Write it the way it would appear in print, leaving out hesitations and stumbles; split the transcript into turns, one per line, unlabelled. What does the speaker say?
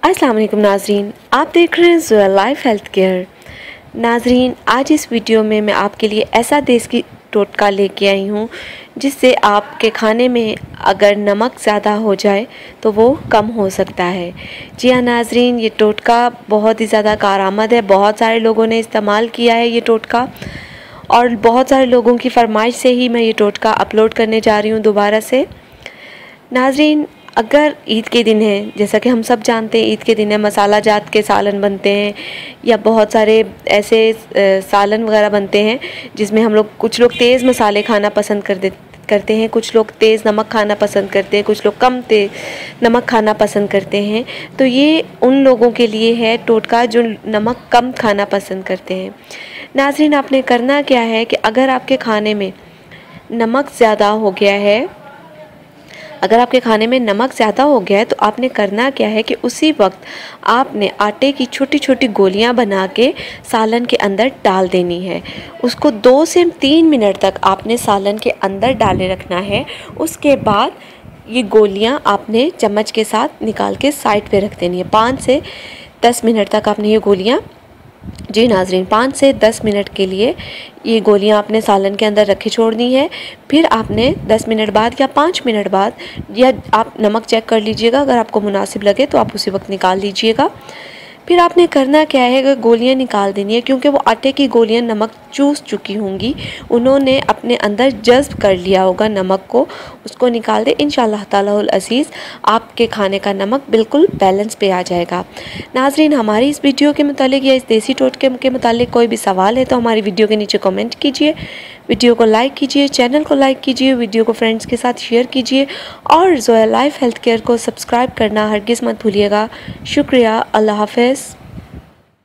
अस्सलाम वालेकुम नाजरीन, आप देख रहे हैं ज़ोया लाइफ हेल्थ केयर। नाजरीन, आज इस वीडियो में मैं आपके लिए ऐसा देसी टोटका लेके आई हूँ जिससे आपके खाने में अगर नमक ज़्यादा हो जाए तो वो कम हो सकता है। जी हाँ नाजरीन, ये टोटका बहुत ही ज़्यादा कारआमद है। बहुत सारे लोगों ने इस्तेमाल किया है ये टोटका और बहुत सारे लोगों की फरमाइश से ही मैं ये टोटका अपलोड करने जा रही हूँ दोबारा से। नाजरीन, अगर ईद के दिन है, जैसा कि हम सब जानते हैं ईद के दिन है मसाला जात के सालन बनते हैं या बहुत सारे ऐसे सालन वगैरह बनते हैं जिसमें हम लोग कुछ लोग तेज़ मसाले खाना पसंद करते हैं, कुछ लोग तेज़ नमक खाना पसंद करते हैं, कुछ लोग कम तेज़ नमक खाना पसंद करते हैं। तो ये उन लोगों के लिए है टोटका जो नमक कम खाना पसंद करते हैं। नाजरीन, आपने करना क्या है कि अगर आपके खाने में नमक ज़्यादा हो गया है, अगर आपके खाने में नमक ज़्यादा हो गया है तो आपने करना क्या है कि उसी वक्त आपने आटे की छोटी छोटी गोलियां बना के सालन के अंदर डाल देनी है। उसको 2 से 3 मिनट तक आपने सालन के अंदर डाले रखना है। उसके बाद ये गोलियां आपने चम्मच के साथ निकाल के साइड पे रख देनी है। 5 से 10 मिनट तक आपने ये गोलियां, जी नाजरीन, 5 से 10 मिनट के लिए ये गोलियां आपने सालन के अंदर रखे छोड़नी है। फिर आपने 10 मिनट बाद या 5 मिनट बाद या आप नमक चेक कर लीजिएगा, अगर आपको मुनासिब लगे तो आप उसी वक्त निकाल लीजिएगा। फिर आपने करना क्या है कि गोलियां निकाल देनी है, क्योंकि वो आटे की गोलियां नमक चूस चुकी होंगी, उन्होंने अपने अंदर जज्ब कर लिया होगा नमक को। उसको निकाल दे, इंशाअल्लाह तालाहुल अज़ीज़ आपके खाने का नमक बिल्कुल बैलेंस पे आ जाएगा। नाजरीन, हमारी इस वीडियो के मुतालिक या इस देसी टोटके के मुतालिक कोई भी सवाल है तो हमारी वीडियो के नीचे कमेंट कीजिए, वीडियो को लाइक कीजिए, चैनल को लाइक कीजिए, वीडियो को फ्रेंड्स के साथ शेयर कीजिए और ज़ोया लाइफ हेल्थ केयर को सब्सक्राइब करना हरगिज़ मत भूलिएगा। शुक्रिया। अल्लाह हाफ़िज़।